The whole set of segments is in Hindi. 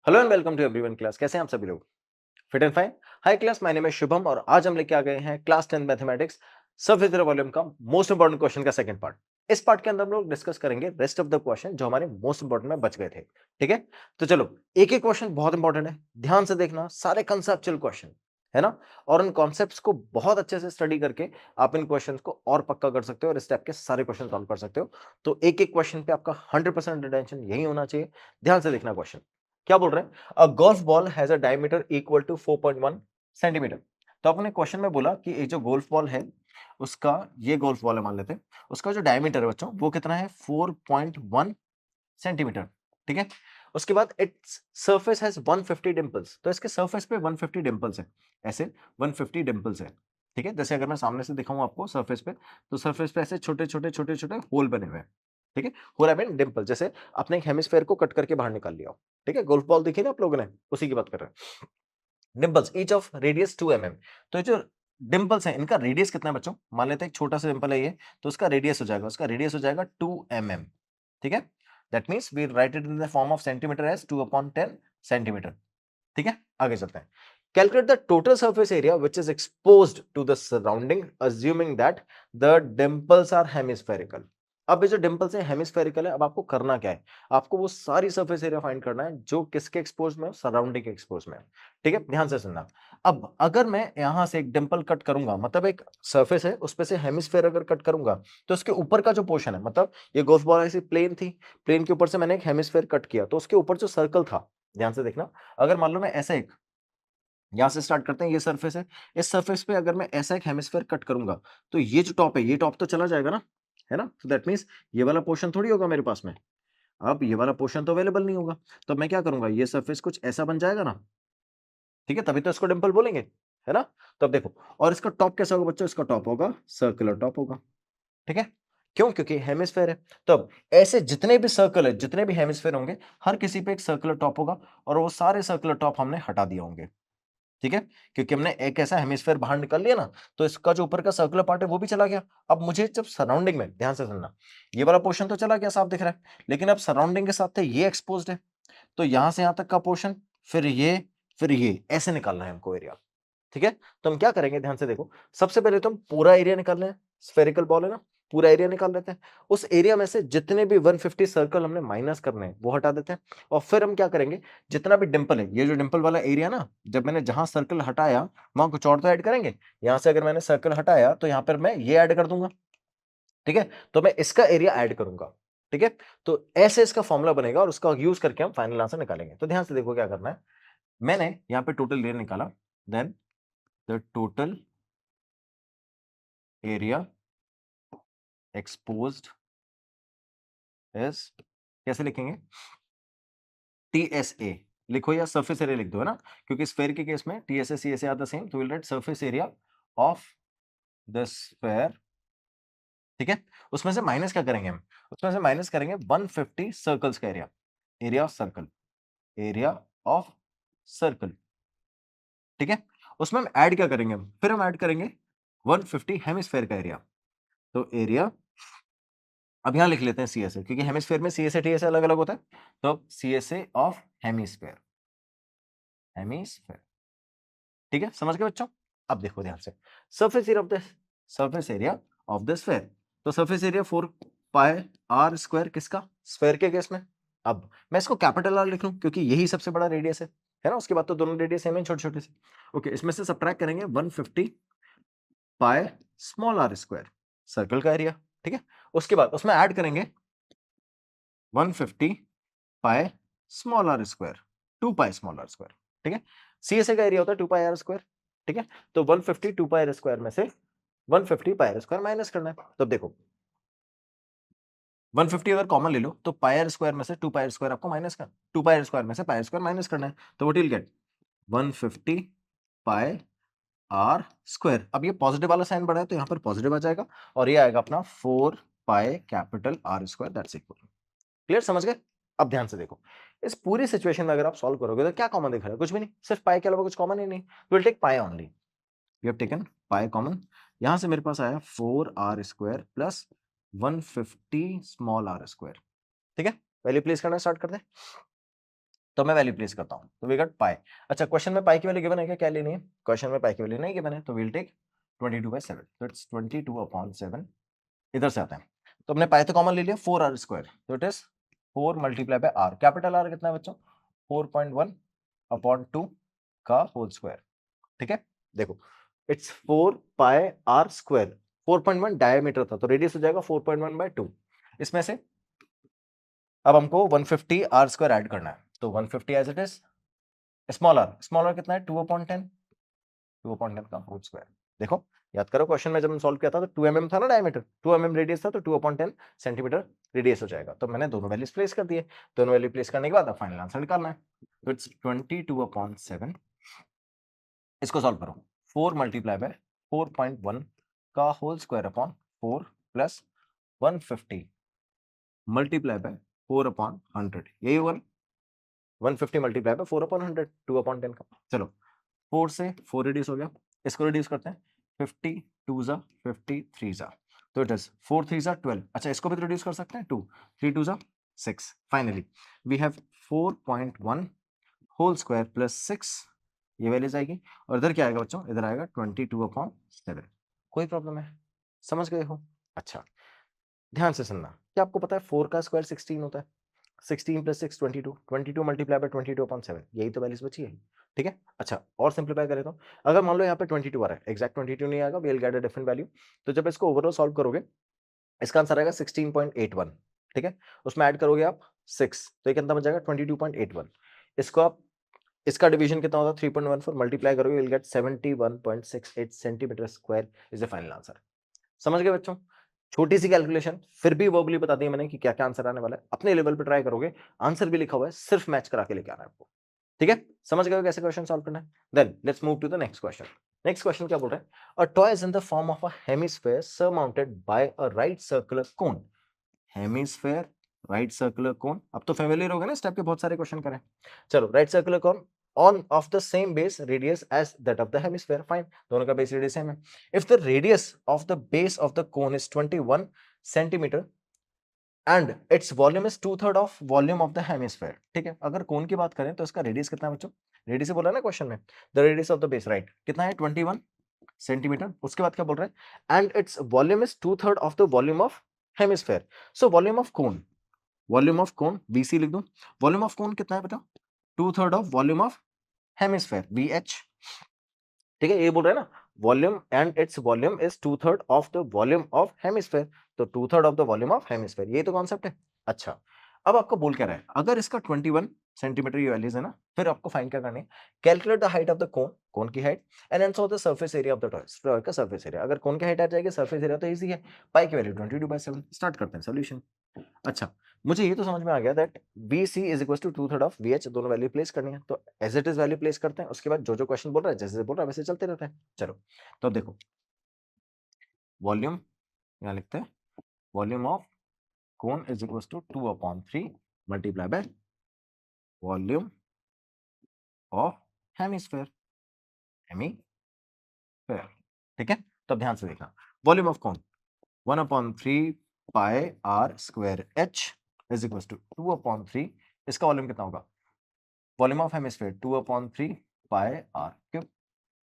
Hello and welcome to everyone class. कैसे हैं आप सभी लोग? Fit and fine. Hi class, my name is Shubham और आज हम लेके आ गए हैं class 10 mathematics surface area volume का मोस्ट इंपोर्टेंट क्वेश्चन का सेकंड पार्ट। इस पार्ट के अंदर हम लोग डिस्कस करेंगे रेस्ट ऑफ द क्वेश्चन जो हमारे मोस्ट इंपोर्टेंट में बच गए थे। ठीक है, तो चलो एक एक क्वेश्चन बहुत इंपॉर्टेंट है, ध्यान से देखना, सारे कंसेप्चुअल क्वेश्चन है ना। और उन कॉन्सेप्ट्स को बहुत अच्छे से स्टडी करके आप इन क्वेश्चंस को और पक्का कर सकते हो और इस टाइप के सारे क्वेश्चन सॉल्व कर सकते हो। तो एक एक क्वेश्चन पे आपका 100% अटेंशन यही होना चाहिए। ध्यान से देखना क्वेश्चन क्या बोल रहे हैं। A golf ball has a diameter equal to 4.1 centimetre. तो आपने क्वेश्चन में बोला कि एक जो गोल्फ बॉल है उसका, ये गोल्फ बॉल है मान लेते हैं, उसका जो डायमीटर है बच्चों वो कितना है 4.1 सेंटीमीटर। ठीक है, उसके बाद इट्स सरफेस हैज 150 डिंपल्स। तो इसके सरफेस पे 150 डिंपल्स है, ऐसे 150 डिंपल्स है। ठीक है, जैसे अगर मैं सामने से दिखाऊं आपको सरफेस पे, तो सरफेस पे ऐसे छोटे छोटे छोटे छोटे होल बने हुए हैं। ठीक है, होल आई मीन डिंपल, जैसे आपने एक हेमिस्फेयर को कट करके बाहर निकाल लिया हो। ठीक है, गोल्फ बॉल देखी ना आप लोगों ने, उसी की बात कर रहे हैं। Dimples each of radius 2 mm। तो ये जो डिंपल्स हैं इनका रेडियस कितना है बच्चों, मान लेते हैं एक छोटा सा डिंपल है ये, तो उसका रेडियस हो जाएगा, उसका रेडियस हो जाएगा 2 mm। ठीक है, that means we write it in the form of centimetre as 2/10 centimetre. ठीक है, आगे चलते हैं। Calculate the total surface area which is exposed to the surrounding assuming that the dimples are hemispherical. अब ये जो डिंपल्स है हेमिस्फेरिकल है, अब आपको करना क्या है, आपको वो सारी सरफेस एरिया फाइंड करना है जो किसके एक्सपोज में है, सराउंडिंग के एक्सपोज में है। ठीक है, ध्यान से सुनना। अब अगर मैं यहां से एक डिंपल कट करूंगा, मतलब एक सरफेस है उस पे से हेमिस्फेयर अगर कट करूंगा, तो उसके ऊपर का जो पोर्शन है, मतलब ये गोल्फ बॉल ऐसी प्लेन थी, प्लेन के ऊपर से मैंने एक हेमिस्फेयर कट किया, तो उसके ऊपर जो सर्कल था, ध्यान से देखना, अगर मान लो मैं ऐसे एक, यहां से स्टार्ट करते हैं, ये सरफेस है, इस सरफेस पे अगर मैं ऐसा एक हेमिस्फेयर कट करूंगा, तो ये जो टॉप है, ये टॉप तो चला जाएगा ना, है ना। तो दैट मींस ये वाला पोर्शन थोड़ी होगा मेरे पास में, अब ये वाला पोर्शन तो अवेलेबल नहीं होगा। तो मैं क्या करूंगा, ये सरफेस कुछ ऐसा बन जाएगा ना। ठीक है, तभी तो इसको डिंपल बोलेंगे, है ना। तो अब देखो, और इसका टॉप कैसा होगा बच्चों, इसका टॉप होगा सर्कुलर टॉप होगा। ठीक है, क्यों, क्योंकि हेमिस्फेयर है। तो अब ऐसे जितने भी सर्कल है, जितने भी हेमिस्फेयर होंगे, हर किसी पे एक सर्कुलर टॉप होगा, और वो सारे सर्कुलर टॉप हमने हटा दिए होंगे। ठीक है, क्योंकि हमने एक ऐसा हेमिस्फेयर बाहर निकाल लिया ना, तो इसका जो ऊपर का सर्कुलर पार्ट है वो भी चला गया। अब मुझे जब सराउंडिंग में, ध्यान से सुनना, ये वाला पोर्शन तो चला गया, साफ दिख रहा है, लेकिन अब सराउंडिंग के साथ ये एक्सपोज्ड है, तो यहां से यहां तक का पोर्शन, फिर ये ऐसे निकालना है हमको एरिया। ठीक है, तो हम क्या करेंगे, ध्यान से देखो, सबसे पहले तो हम पूरा एरिया निकाल रहे हैं, स्फेरिकल बॉल है ना, पूरा एरिया निकाल लेते हैं। उस एरिया में से जितने भी 150 सर्कल हमने माइनस करने हैं वो हटा देते हैं। और फिर हम क्या करेंगे, जितना भी डिंपल है, ये जो डिंपल वाला एरिया ना, जब मैंने जहां सर्कल हटाया वहां कुछ और तो ऐड करेंगे। यहां से अगर मैंने सर्कल हटाया तो यहां पर मैं ये ऐड कर दूंगा। ठीक है, तो मैं इसका एरिया ऐड करूंगा। ठीक है, तो ऐसे इसका फॉर्मूला बनेगा और उसका यूज करके हम फाइनल आंसर निकालेंगे। तो ध्यान से देखो क्या करना है, मैंने यहाँ पे टोटल एरिया निकाला, then the total area exposed is, कैसे लिखेंगे, टीएसए लिखो या सरफेस एरिया लिख दो, है ना, क्योंकि स्फेयर के केस में TSA CSA are the same, तो will write surface area of the sphere. ठीक है, उसमें से माइनस क्या करेंगे हम, उसमें से माइनस करेंगे 150 सर्कल्स का area, area of circle, area of circle. ठीक है, उसमें हम ऐड क्या करेंगे, फिर हम ऐड करेंगे 150 हेमिस्फेयर का एरिया। तो एरिया, अब यहां लिख लेते हैं सीएसए, क्योंकि हेमिस्फेयर में सीएसए टीएसए अलग अलग होता है। तो सीएसए ऑफ हेमिस्फेयर, हेमिस्फेयर। ठीक है, समझ गए बच्चों। अब देखो ध्यान से, surface area of the, surface area of the sphere, तो सरफेस एरिया 4 पाई r स्क्वायर, किसका, स्फेयर के केस में। अब मैं इसको कैपिटल आर लिख लूं क्योंकि यही सबसे बड़ा रेडियस है ना, उसके बाद तो दोनों रेडियस सेम है, छोटे छोटे से। ओके, इसमें से सबट्रैक्ट करेंगे 150 pi small r square, circle का एरिया। ठीक है, उसके बाद उसमें ऐड करेंगे 150 pi small r square, 2 pi small r square. ठीक है, सीएसए का एरिया होता है 2 पाई आर स्क्वायर। ठीक है, तो 150 2 पाई आर स्क्वायर में से 150 पाई आर स्क्वायर माइनस करना है। तो देखो 150 अगर कॉमन ले लो तो पाई आर स्क्वायर में से 2 पाई आर स्क्वायर आपको माइनस कर, 2 पाई आर स्क्वायर में से पाई आर स्क्वायर माइनस करना है, तो what will get 150 pi are square. अब ये पॉजिटिव वाला साइन बढ़ा है तो यहाँ पर पॉजिटिव आ जाएगा, और ये आएगा अपना 4 pi capital R square, that's equal. Clear, समझ गए। अब ध्यान से देखो, इस पूरी सिचुएशन में अगर आप सॉल्व करोगे तो क्या कॉमन दिख रहा है, कुछ भी नहीं, सिर्फ पाई के अलावा कुछ कॉमन ही नहीं। Will take pi only, we have taken pi common. यहां से मेरे पास आया 4r² plus 150 small r square. ठीक है, वैल्यू प्लेस करना स्टार्ट करते हैं। तो मैं वैल्यू प्लेस करता हूँ, तो वी गॉट पाई। अच्छा, क्वेश्चन में पाई की वैल्यू गिवन है क्या? क्या लेनी है? क्वेश्चन में पाई की वैल्यू नहीं गिवन है, तो वील टेक 22/7, तो इट्स 22/7। इधर से आते हैं, तो हमने पाई तो कॉमन ले लिया, 4r², तो it is 4 multiply by r। Capital R कितना है बच्चों? 4.1/2 का होल स्क्वायर। ठीक है, देखो इट्स 4 पाई r²। 4.1 डायमीटर था, तो रेडियस हो जाएगा 4.1/2। इसमें से अब हमको 150 r² ऐड करना है, तो 150 as it is. Small r कितना है? 2/10, 2/10 का होल स्क्वायर। देखो याद करो, क्वेश्चन में जब हम सॉल्व किया था तो 2 mm था ना डायमीटर, 2 mm रेडियस था, तो 2/10 सेंटीमीटर रेडियस हो जाएगा। तो मैंने दोनों वैल्यूज प्लेस कर दिए। दोनों वैल्यू प्लेस करने के बाद अब फाइनल आंसर निकालना है, तो इट्स 22/7। इसको सॉल्व करो, 4 मल्टीप्लाई बाय 4.1 का whole square upon 4 plus 150 multiply by 4/100, यही होगा ना? 150 मल्टीप्लाई बाय 4/100, 2/10 का। चलो 4 से 4 रिड्यूस हो गया, इसको रिड्यूस करते हैं। 50 2 जा 50 3 जा, तो इट इज 4 3 जा 12। अच्छा, इसको भी तो रिड्यूस कर सकते हैं, 2 3 2 जा 6। Finally we have 4.1 whole square plus 6, ये वैल्यूज आएगी। और इधर क्या आएगा बच्चों? इधर आएगा 22/7। कोई प्रॉब्लम है? समझ गए हो? अच्छा, ध्यान से सुनना, क्या आपको पता है 4 का स्क्वायर 16 होता है? 16 प्लस 6 22, 22 मल्टीप्लाई बाय 22/7, यही तो वैल्यूज बची है। ठीक है, अच्छा और सिंप्लीफाई करें तो अगर मान लो यहाँ पे 22 आ रहा है, एग्जैक्ट 22 नहीं आएगा, we will get a different value. तो जब इसको ओवरऑल सॉल्व करोगे, इसका आंसर आएगा 16.81। ठीक है, उसमें ऐड करोगे आप 6, तो ये कितना बच जाएगा? 22.81। इसको आप, इसका डिवीजन कितना होता है? 3.14, मल्टीप्लाई करोगे, will get 71.68 centimetre square is the final answer. समझ गए बच्चों? छोटी सी कैलकुलेशन, फिर भी वर्बली बता दी मैंने कि क्या क्या आंसर आने वाला है। अपने लेवल पे ट्राई करोगे, आंसर भी लिखा हुआ है, सिर्फ मैच करा के लेके आना है आपको। ठीक है, समझ गए हो कैसे क्वेश्चन सॉल्व करना है? Then let's move to the next question. Next question क्या बोल रहा है? A toy is in the form of a hemisphere surmounted by a right circular cone. Hemisphere, right circular cone, अब तो फेमिलियर हो गए ना, इस टाइप के बहुत सारे क्वेश्चन करें। चलो, right circular cone on of the same base radius as that of the hemisphere, fine, दोनों का बेस रेडियस सेम है। if the radius of the base of the cone is 21 centimeter and its volume is 2/3 of volume of the hemisphere, ठीक है, अगर कोन की बात करें तो इसका रेडियस कितना है बच्चों? रेडियस बोला ना क्वेश्चन में, the radius of the base, right, कितना है? 21 सेंटीमीटर। उसके बाद क्या बोल रहा है? And its volume is 2/3 of the volume of hemisphere. So volume of cone, volume of cone VC लिख दो। वॉल्यूम ऑफ कोन कितना है बेटा? 2/3 of volume of hemisphere VH। ठीक है, ये बोल रहा है ना, volume and its volume is 2/3 of the volume of hemisphere, तो 2/3 of the volume of hemisphere, ये तो कॉन्सेप्ट है। अच्छा, अब आपको बोल क्या रहा है? अगर इसका 21 सेंटीमीटर ये वैल्यूज है ना, फिर आपको फाइंड क्या करनी है? Calculate the height of the cone, cone की height, and answer the surface area of the toy, toy का सरफेस एरिया। अगर कोन की हाइट आ जाएगी, सरफेस एरिया तो इजी है, पाई की वैल्यू 22/7। स्टार्ट करते हैं सॉल्यूशन। अच्छा, मुझे ये तो समझ में आ गया that BC is equal to 2/3 of VH, दोनों वैल्यू प्लेस करनी है, तो as it is value place करते हैं। उसके बाद जो जो क्वेश्चन बोल रहा है, जैसे बोल रहा है वैसे चलते रहते हैं। चलो, तो अब देखो, वॉल्यूम यहाँ लिखते हैं, volume of cone is equal to 2/3 multiply by volume of hemisphere, hemisphere. ठीक है, तो अब ध्यान से देखना, volume of cone 1/3 pi r² h is equal to 2/3, इसका वॉल्यूम कितना होगा? Volume of hemisphere 2/3 pi r³।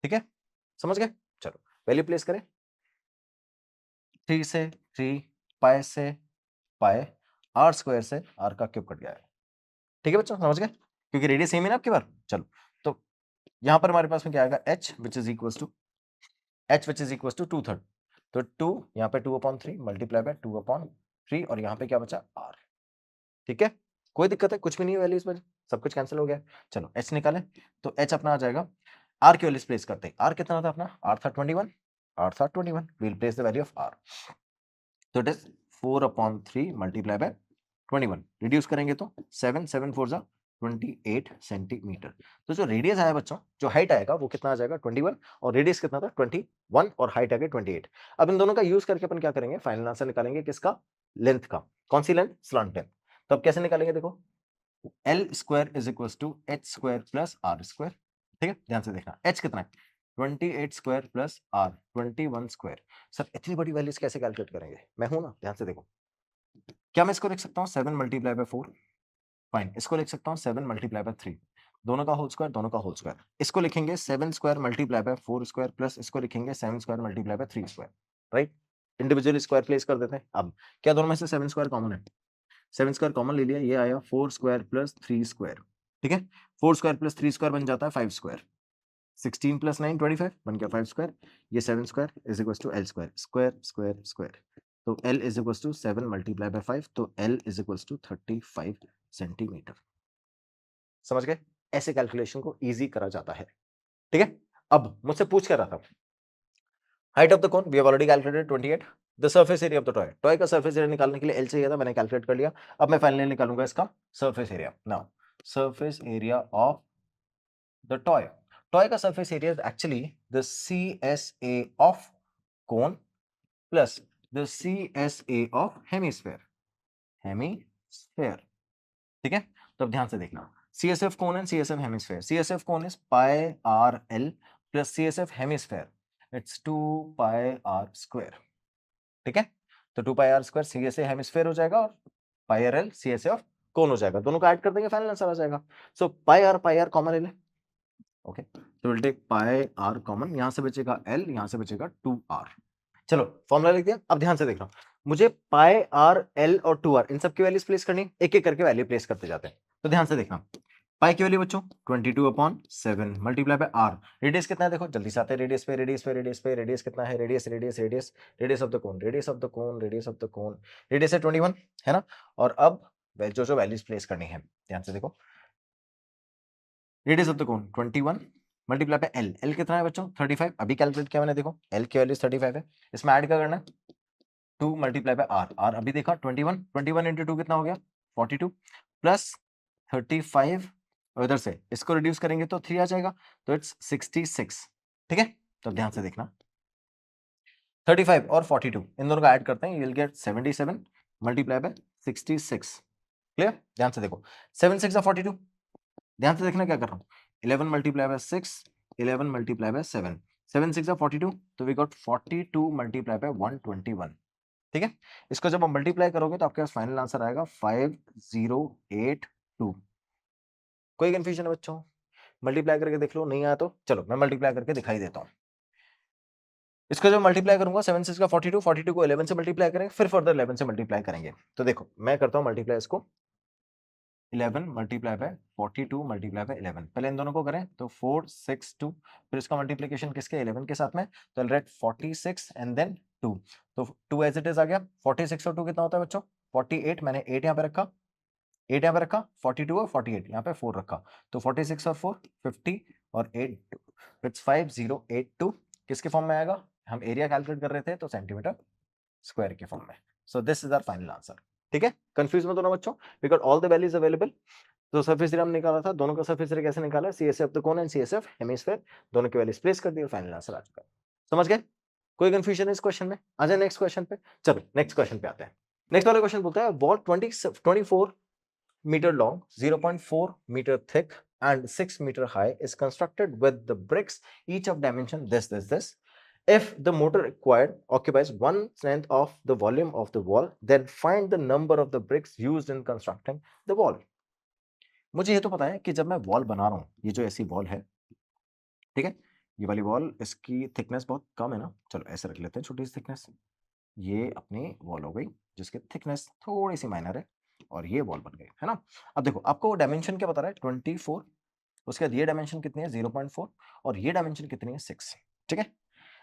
ठीक है, समझ गए? चलो, वैल्यू प्लेस करें। 3 से 3, पाई से पाई, r² से r का क्यूब कट गया है। ठीक है बच्चों, समझ गए? क्योंकि रेडियस सेम है ना आपकी बार। चलो, तो यहां पर हमारे पास में क्या आएगा? h which is equal to 2/3, तो 2 यहाँ पे 2/3 मल्टीप्लाई बाय 2/3, और यहाँ पे क्या बचा? r। ठीक है, कोई दिक्कत है? कुछ भी नहीं है वैल्यूज में, सब कुछ कैंसिल हो गया। चलो, h निकालें, तो h अपना आ जाएगा, r की वैल्यूज प्लेस करते हैं। r कितना था अपना? r था 21, r था 21, we'll place the value of r, तो it is 4/3 multiply by 21, reduce करेंगे तो 7 7 4 जा 28 सेंटीमीटर। तो जो रेडियस आया बच्चों, जो हाइट आएगा वो कितना आ जाएगा? 21, और रेडियस कितना था? 21, और हाइट आ गई 28। अब इन दोनों का यूज करके अपन क्या करेंगे? फाइनल आंसर निकालेंगे किसका? लेंथ का। कौन सी लेंथ? Slant length. तो अब कैसे निकालेंगे? देखो, L² is equal to h² plus r²। ठीक है, ध्यान से देखना, h कितना है? 28² प्लस r 21²। सर इतनी बड़ी वैल्यूज कैसे कैलकुलेट करेंगे? मैं हूं ना, ध्यान से देखो, क्या मैं इसको लिख सकता हूँ 7 मल्टीप्लाई बाय 4? फाइन, इसको लिख सकता हूँ 7 मल्टीप्लाई बाय 3, दोनों का होल स्क्वायर, दोनों का होल स्क्वायर। इसको लिखेंगे 7 square multiply by 4 square plus इसको लिखेंगे 7 square multiply by 3 square, right? Individually square place कर देते हैं। अब क्या दोनों में से 7 स्क्वायर कॉमन है? 7 स्क्वायर कॉमन ले लिया, ये आया 4 स्क्वायर प्लस 3 स्क्वायर, ठीक है? 4 स्क्वायर प्लस 3 स्क्वायर बन जाता है 5 स्क्वायर। 16 प्लस 9 25 बन गया 5 स्क्वायर। ये 7 square is equal to L square, square square square. तो L is equal to 7 multiply by 5, तो L is equal to 35 centimetre. समझ गए? ऐसे कैलकुलेशन को इजी करा जाता है, ठीक है? अब मुझसे पूछ कर रहा था height of the cone, we have already calculated 28। The surface area of the toy, toy का सरफेस एरिया निकालने के लिए एल चाहिए था, मैंने कैलकुलेट कर लिया। अब मैं फाइनली निकालूंगा इसका surface area. Now surface area of the toy, toy का surface area is actually the CSA of cone plus the CSA of hemisphere, hemisphere, ठीक है? तो अब ध्यान से देखना, CSF cone and CSF hemisphere. CSF cone is pi R L plus CSF hemisphere it's 2 pi are square, ठीक है? तो 2 pi are square CSA hemisphere हो जाएगा और pi R L CSA of कोन हो जाएगा, दोनों को ऐड कर देंगे, फाइनल आंसर आ जाएगा। सो पाई आर कॉमन ले ले, ओके? तो will take pi r common, यहां से बचेगा एल, यहां से बचेगा 2r। चलो फॉर्मूला लिख दिया। अब ध्यान से देखना, मुझे पाई आर एल और 2r इन सब की वैल्यूज प्लेस करनी, एक एक करके वैल्यू प्लेस करते जाते हैं। तो ध्यान से देखना, पाई की वैल्यू बच्चों 22/7 मल्टीप्लाई बाय आर, रेडियस कितना है देखो, जल्दी से आते हैं रेडियस पे, रेडियस पे, रेडियस पे, रेडियस कितना है, radius radius radius radius of the cone, radius of the cone, radius of the cone, radius है 21, है ना? और अब जो जो वैल्यूज प्लेस करनी है, ध्यान से देखो, radius of the cone 21 multiply by L, L कितना है बच्चों 35, अभी कैलकुलेट किया मैंने, देखो एल की वैल्यू 35 है, इसमें ऐड क्या करना है 2 मल्टीप्लाई बाय आर, आर अभी देखा 21, 21 इंटू 2 कितना हो गया 42 प्लस 35, और इधर से इसको रिड्यूस करेंगे तो 3 आ जाएगा, तो इट्स 66, ठीक है? तो ध्यान से देखना, 35 और 42 इन दोनों का ऐड करते हैं, you will get 77 multiply by 66, clear? ध्यान से देखो, 7 6 42, ध्यान से देखना क्या कर रहा हूँ, 11 मल्टीप्लाई बाय 6, 11 मल्टीप्लाई बाय 7, 7 6 42, तो वी गॉट 42 मल्टीप्लाई बाय 121, ठीक है? इसको जब आप मल्टीप्लाई करोगे तो आपके पास फाइनल आंसर आएगा 5082। कोई कंफ्यूजन है बच्चों? मल्टीप्लाई करके देख लो, नहीं आया तो चलो मैं मल्टीप्लाई करके दिखाई देता हूँ। इसको जब मल्टीप्लाई करूंगा 7 6 का 42, 42 को 11 से मल्टीप्लाई करेंगे, फिर फर्दर 11 से मल्टीप्लाई करेंगे। तो देखो मैं करता हूँ मल्टीप्लाई इसको, 11 मल्टीप्लाई बाय 42 मल्टीप्लाई बाय 11, पहले इन दोनों को करें तो 462, फिर इसका मल्टीप्लिकेशन किसके 11 के साथ में, तो राइट 46 एंड देन 2, तो 2 एज इट इज आ गया, 46 और 2 कितना होता है बच्चों 48, मैंने 8 यहाँ पे रखा, 8 यहाँ पे रखा, 42 और 48 यहाँ पे 4 रखा, तो 46 और 4 50 और 8 इट्स 5082, किसके फॉर्म में आएगा, हम एरिया कैलकुलेट कर रहे थे तो सेंटीमीटर स्क्वायर के फॉर्म में। So this is our final answer, ठीक है? कंफ्यूज मत होना बच्चों, we got all the values available. तो सरफेस एरिया हमने निकाला था, दोनों का सरफेस एरिया कैसे निकाला, CSF of the cone and CSF hemisphere, दोनों की वैल्यूज प्लेस कर दी और फाइनल आंसर आ चुका है। समझ गए? कोई कंफ्यूजन है इस क्वेश्चन में? आ जाए नेक्स्ट क्वेश्चन पे। चलो नेक्स्ट क्वेश्चन पे आते हैं। नेक्स्ट वाला क्वेश्चन बोलता है wall 24 meter long, 0.4 meter thick and 6 meter high is constructed with the bricks each of dimension this. If the mortar required occupies 1/10 of the volume of the wall, then find the number of the bricks used in constructing the wall. मुझे ये तो पता है कि जब मैं वॉल बना रहा हूँ, ये जो ऐसी वॉल है, ठीक है, ये वाली वॉल, इसकी थिकनेस बहुत कम है ना, चलो ऐसे रख लेते हैं छोटी सी थिकनेस, ये अपनी वॉल हो गई जिसकी थिकनेस थोड़ी सी माइनर है, और ये वॉल बन गई, है ना? अब देखो आपको डायमेंशन क्या पता है 24, उसके बाद ये डायमेंशन कितनी है 0.4, और ये डायमेंशन कितनी है 6, ठीक है?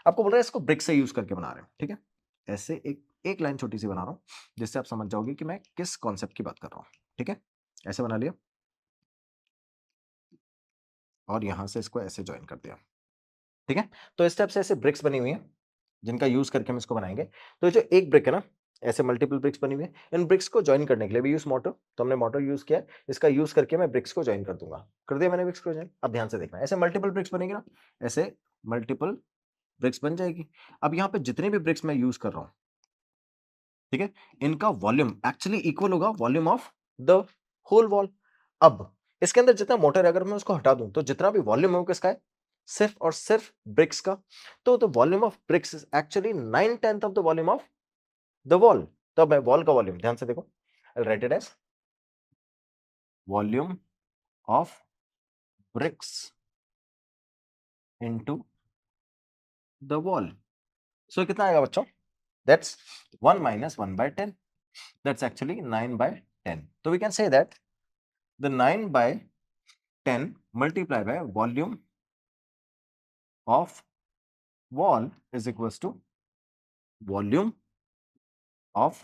आपको बोल रहा है इसको ब्रिक से यूज करके बना रहे हैं, ठीक है? ऐसे एक लाइन छोटी सी बना रहा हूँ जिससे आप समझ जाओगे कि मैं किस कॉन्सेप्ट की बात कर रहा हूँ, ठीक है? ऐसे बना लिया और यहां से इसको ऐसे ज्वाइन कर दिया, ठीक है? तो इस टाइप से ऐसे ब्रिक्स बनी हुई है जिनका यूज करके हम इसको बनाएंगे। तो ये जो एक ब्रिक है ना, ऐसे मल्टीपल ब्रिक्स बनी हुई है, इन ब्रिक्स को ज्वाइन करने के लिए भी यूज मोटर, तो हमने मोटर यूज किया, इसका यूज करके मैं ब्रिक्स को ज्वाइन कर दूंगा, कर दिया मैंने ब्रिक्स को ज्वाइन। अब ध्यान से देखना, ऐसे मल्टीपल ब्रिक्स बनेगी ना, ऐसे मल्टीपल ब्रिक्स बन जाएगी। अब यहाँ पे जितने भी ब्रिक्स मैं यूज कर रहा हूँ, ठीक है, इनका वॉल्यूम एक्चुअली इक्वल होगा volume of the whole wall. अब इसके अंदर जितना मोटर है अगर मैं उसको हटा दूं तो जितना भी वॉल्यूम है वो किसका है, सिर्फ और सिर्फ ब्रिक्स का। तो the volume of bricks is actually 9/10 of the volume of the wall. तो मैं वॉल का वॉल्यूम ध्यान से देखो, write it as volume of bricks into the wall. So कितना आएगा बच्चों? That's 1 minus 1 by 10. That's actually 9 by 10. So we can say that the 9 by 10 multiplied by volume of wall is equals to volume of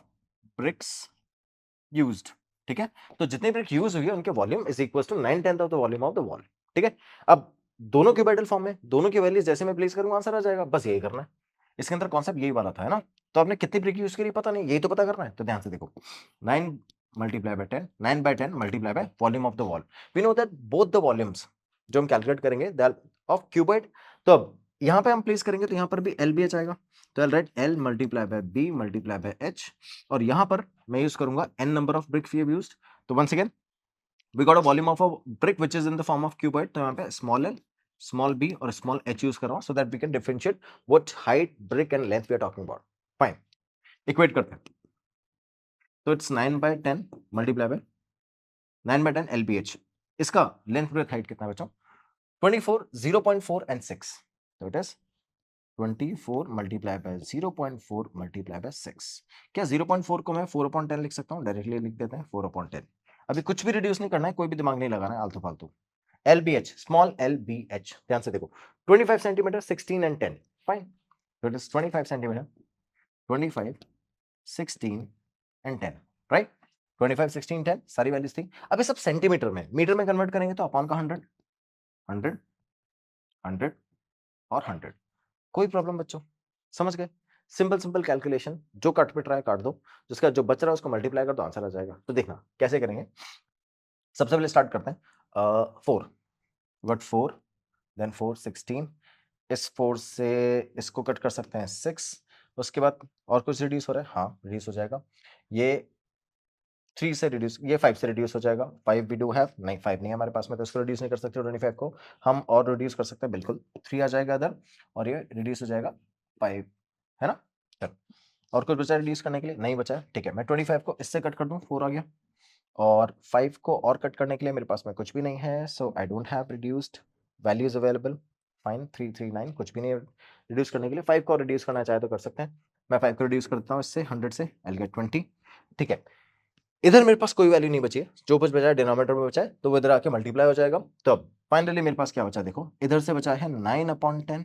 bricks used. ठीक है, तो जितने ब्रिक यूज हुई है उनके volume is equal to 9/10 of the volume of the wall. ठीक है, अब दोनों क्यूबाइडल फॉर्म में दोनों की वैल्यूज जैसे मैं प्लेस करूंगा आंसर आ जाएगा, बस यही करना है। इसके अंदर कॉन्सेप्ट यही वाला था, है ना? तो आपने कितनी ब्रिक यूज करी पता नहीं, यही तो पता करना है। तो ध्यान से देखो, 9 multiplied by 10, 9 by 10 multiplied by volume of the wall. We know that both the volumes जो हम कैलकुलेट करेंगे दैट ऑफ क्यूबाइड। तो अब यहाँ पे हम प्लेस करेंगे तो यहाँ पर भी एल बी एच आएगा, तो I write L multiply by B multiply by H, और यहाँ पर मैं यूज करूंगा N number of brick we have used. तो once again we got a volume of a brick which is in the form of cuboid, तो यहाँ पे स्मॉल एल स्मॉल बी और स्मॉल एच यूज कर रहा हूँ so that we can differentiate what height brick and length we are talking about. Fine, equate करते हैं। तो it's 9 by 10 multiply by 9 by 10 LBH। इसका लेंथ ब्रेथ हाइट कितना बच्चों? 24, 0.4 एंड 6। तो it is 24 multiply by 0.4 multiply by 6। क्या 0.4 को मैं 4/10 लिख सकता हूँ? डायरेक्टली लिख देते हैं 4/10। अभी कुछ भी रिड्यूस नहीं करना है, कोई भी दिमाग नहीं लगाना है आलतू फालतू। LBH, स्मॉल LBH, ध्यान से देखो 25 सेंटीमीटर, 16 एंड 10। फाइन, तो it is 25 centimetre, 25, 16 and 10, right? 25, 16, 10 सारी वैल्यूज थी। अब ये सब सेंटीमीटर में, मीटर में कन्वर्ट करेंगे तो अपॉन का 100, 100, 100 और 100। कोई प्रॉब्लम बच्चों? समझ गए? सिंपल सिंपल कैलकुलेशन, जो कट पिट रहा है काट दो, जिसका जो बच रहा है उसको मल्टीप्लाई कर दो, आंसर आ जाएगा। तो देखना कैसे करेंगे। सबसे पहले स्टार्ट करते हैं 4, वट 4, देन 4, 16, इस 4 से इसको कट कर सकते हैं 6, उसके बाद और कुछ रिड्यूस हो रहा है, हाँ रिड्यूस हो जाएगा। ये 3 से रिड्यूस, ये 5 से रिड्यूस हो जाएगा। 5 वी डू हैव, नहीं 5 नहीं है हमारे पास में, तो इसको रिड्यूस नहीं कर सकते 25 को, हम और रिड्यूस कर सकते हैं, बिल्कुल 3 आ जाएगा इधर, और ये रिड्यूस हो जाएगा 5, है ना? चलो, और कुछ बचा रिड्यूस करने के लिए? नहीं बचा है, ठीक है। मैं 25 को इससे कट कर दूं, 4 आ गया, और 5 को और कट करने के लिए मेरे पास में कुछ भी नहीं है, so I don't have reduced values available. Fine, 339 कुछ भी नहीं रिड्यूस करने के लिए। 5 को रिड्यूस करना चाहे तो कर सकते हैं। मैं 5 को रिड्यूस करता हूँ इससे 100 से, आई विल गेट 20। ठीक है, इधर मेरे पास कोई वैल्यू नहीं बची है, जो कुछ बचा है डिनोमिनेटर में बचा है, तो वो इधर आके मल्टीप्लाई हो जाएगा। तो अब फाइनली मेरे पास क्या बचा, देखो इधर से बचा है 9/10,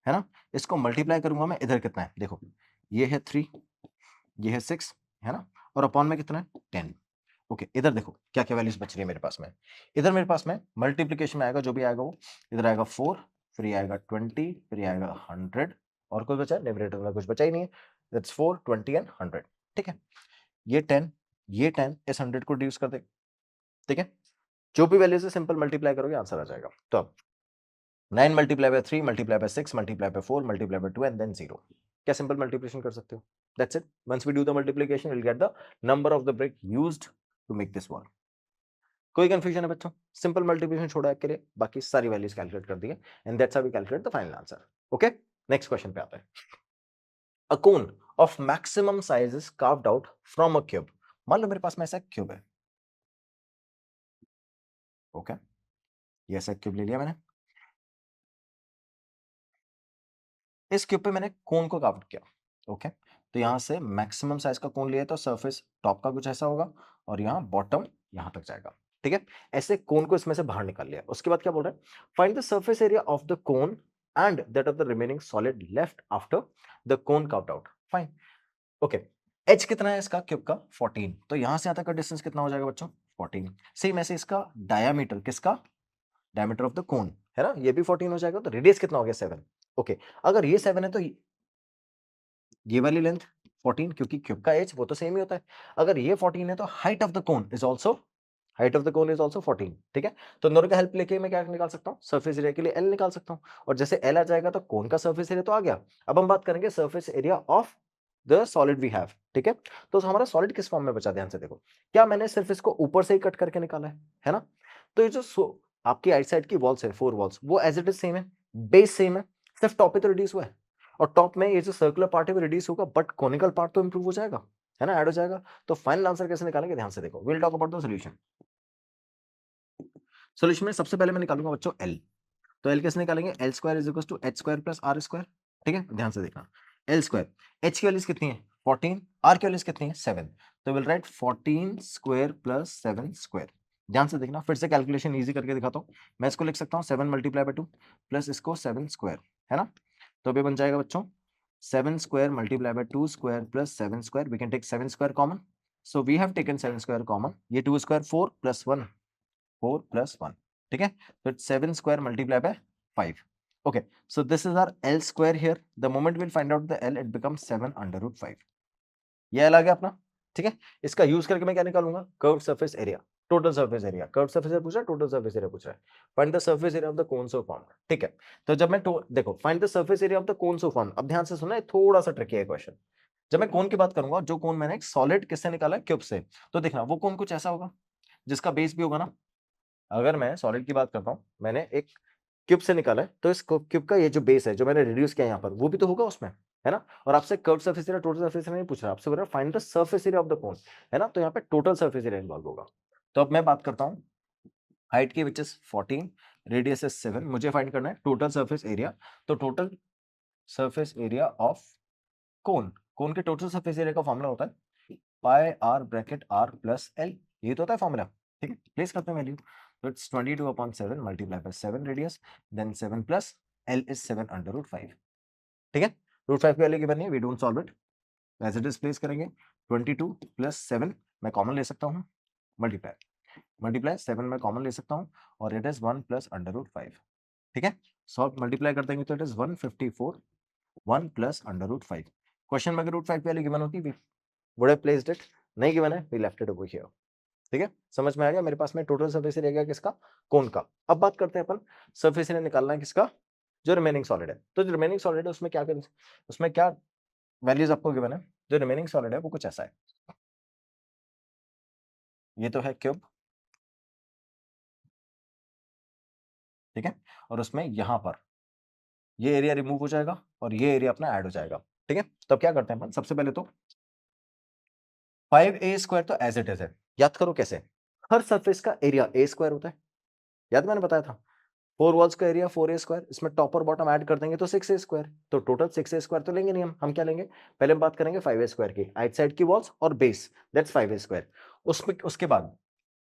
है ना? इसको मल्टीप्लाई करूंगा मैं, इधर कितना है देखो, ये है 3, ये है 6, है ना? और अपॉन में कितना है 10। ओके, इधर देखो क्या क्या वैल्यूज बच रही है मेरे पास में। इधर मेरे पास में मल्टीप्लीकेशन में आएगा जो भी आएगा वो, इधर आएगा 4, फिर ये आएगा 20, फिर ये आएगा 100, और कुछ बचा है? न्यूमरेटर में कुछ बचा ही नहीं है, दैट्स 4, 20 एंड 100। ठीक है, ये 10, ये 10 इस 100 को रिड्यूस कर दे। ठीक है, जो भी वैल्यू से सिंपल मल्टीप्लाई करोगे आंसर आ जाएगा। तो अब 9 multiply by 3 multiply by 6 multiply by 4 multiply by 2 and then 0। क्या सिंपल मल्टीप्लिकेशन कर सकते हो? That's it. Once we do the multiplication we will get the number of the brick used to make this wall. कोई कंफ्यूजन है बच्चों? सिंपल मल्टीप्लिकेशन छोड़ा है के लिए, बाकी सारी वैल्यूज कैलकुलेट कर दी है, and that's how we calculate the final answer. Okay, next question पे आते हैं। A cone of maximum size is carved out from a cube. मान लो मेरे पास में ऐसा क्यूब है, ओके, ये ऐसा क्यूब ले लिया मैंने, इस क्यूब पे मैंने कोन को कार्व किया, ओके। तो यहाँ से मैक्सिमम साइज का कोन लिया तो सरफेस टॉप का कुछ ऐसा होगा, और यहाँ बॉटम यहाँ तक जाएगा। ठीक है, ऐसे कोन को इसमें से बाहर निकाल लिया। उसके बाद क्या बोल रहा है, find the surface area of the cone and that of the remaining solid left after the cone carved out. Fine, okay. H कितना है इसका क्यूब का? 14। तो यहाँ से यहाँ तक का डिस्टेंस कितना हो जाएगा बच्चों? 14। सेम ऐसे इसका डायामीटर, किसका? डायमीटर ऑफ द कोन, है ना, ये भी 14 हो जाएगा। तो रेडियस कितना हो गया? 7। ओके, अगर ये 7 है तो ये वाली लेंथ 14, क्योंकि क्यूब का एज वो तो सेम ही होता है। अगर ये 14 है तो height of the cone is also, height of the cone is also 14। ठीक है, तो दोनों का हेल्प लेके मैं क्या निकाल सकता हूँ? सरफेस एरिया के लिए एल निकाल सकता हूँ, और जैसे एल आ जाएगा तो कोन का सरफेस एरिया तो आ गया। अब हम बात करेंगे surface area of the solid we have. ठीक है, तो हमारा सॉलिड किस फॉर्म में बचा? ध्यान से देखो, क्या मैंने सिर्फ इसको ऊपर से ही कट करके निकाला है ना? तो ये जो आपकी राइट साइड की वॉल्स है, 4 वॉल्स, वो एज इट इज सेम है, बेस सेम है, सिर्फ टॉप पे तो रिड्यूस हुआ है, और टॉप में ये जो सर्कुलर पार्ट है वो रिड्यूस होगा, बट कोनिकल पार्ट तो इंप्रूव हो जाएगा, है ना, ऐड हो जाएगा। तो फाइनल आंसर कैसे निकालेंगे? ध्यान से देखो, will talk about the solution. Solution में सबसे पहले मैं निकालूंगा बच्चों एल, तो एल कैसे निकालेंगे, L square is equal to H square plus R square, ठीक है, ध्यान से देखना, एल स्क्वायर, एच की वैल्यूज कितनी है 14, आर की वैल्यूज कितनी है 7, तो will right 14 square plus 7 square. ध्यान से देखना, फिर से कैलकुलेशन इजी करके दिखाता हूँ, मैं इसको लिख सकता हूँ 7 मल्टीप्लाई बाय 2 प्लस इसको 7 स्क्वायर, है ना, तो अभी बन जाएगा बच्चों 7 square multiply by 2 square plus 7 square, we can take 7 square common, so we have taken 7 square common, ये 2 स्क्वायर 4 प्लस 1, 4 प्लस 1, ठीक है, तो it's 7 square multiply by 5, okay, so this is our L square here, the moment we'll find out the L it becomes 7 under root 5, ये L आ गया अपना, ठीक है, इसका यूज करके मैं क्या निकालूंगा, curve surface area, total surface area, curve surface area पूछ रहा है, टोटल सरफेस एरिया पूछ रहा है, find the surface area of the cone so form, ठीक है, तो जब मैं देखो find the surface area of the cone so form, अब ध्यान से सुनना, थोड़ा सा ट्रिकी है क्वेश्चन, जब मैं कोन की बात करूंगा, जो कोन मैंने एक सॉलिड किससे निकाला है, क्यूब से, तो देखना वो कोन कुछ ऐसा होगा जिसका बेस भी होगा ना, अगर मैं सॉलिड की बात करता हूं, मैंने एक क्यूब से निकाला है, तो इस क्यूब का ये जो बेस है जो मैंने रिड्यूस किया यहाँ पर, वो भी तो होगा उसमें, है ना, और आपसे curve surface area total surface area नहीं पूछ रहा, आपसे बोल रहा है find the surface area of the कोन, है ना, तो यहाँ पे टोटल सरफेस एरिया इन्वॉल्व होगा, तो अब मैं बात करता हूँ हाइट की विच इज 14, रेडियस इज 7, मुझे फाइंड करना है टोटल सरफेस एरिया, तो total surface area of cone, cone के टोटल सरफेस एरिया का फॉर्मूला होता है pi R bracket R plus L, ये तो होता है फॉर्मूला, ठीक है, प्लेस करते हैं वैल्यू, तो it's 22/7 multiply by 7 radius, then 7 plus L is 7 under root 5, ठीक है, रूट 5 की वैल्यू गिवन है, we don't solve it, as it is place करेंगे, 22 प्लस 7 मैं कॉमन ले सकता हूँ, मल्टीप्लाई मल्टीप्लाई 7 मैं कॉमन ले सकता हूँ, और it is 1 plus under root 5, ठीक है, सॉल्व मल्टीप्लाई कर देंगे तो it is 154, 1 plus under root 5, question में अगर रूट 5 की वैल्यू गिवन होती we would have placed it, नहीं गिवन है we left it over here, ठीक है, समझ में आ गया, मेरे पास में टोटल सरफेस एरिया गया किसका, कोन का, अब बात करते हैं अपन सरफेस एरिया निकालना है किसका, जो रिमेनिंग सॉलिड है, तो जो रिमेनिंग सॉलिड है उसमें क्या करें, उसमें क्या वैल्यूज आपको गिवन है, जो रिमेनिंग सॉलिड है वो कुछ ऐसा है, ये तो है क्यूब, ठीक है, और उसमें यहां पर ये एरिया रिमूव हो जाएगा और ये एरिया अपना ऐड हो जाएगा, ठीक है, तो अब क्या करते हैं अपन, सबसे पहले तो 5a स्क्वायर तो एज इट इज है, याद करो कैसे, हर सरफेस का एरिया a स्क्वायर होता है, याद मैंने बताया था, 4 वॉल्स का एरिया 4a स्क्वायर, इसमें टॉप और बॉटम ऐड कर देंगे तो 6a स्क्वायर, तो टोटल 6a स्क्वायर तो लेंगे नहीं हम क्या लेंगे, पहले हम बात करेंगे 5a स्क्वायर की, आइट साइड की वॉल्स और बेस, दैट्स 5a स्क्वायर, उसमें उसके बाद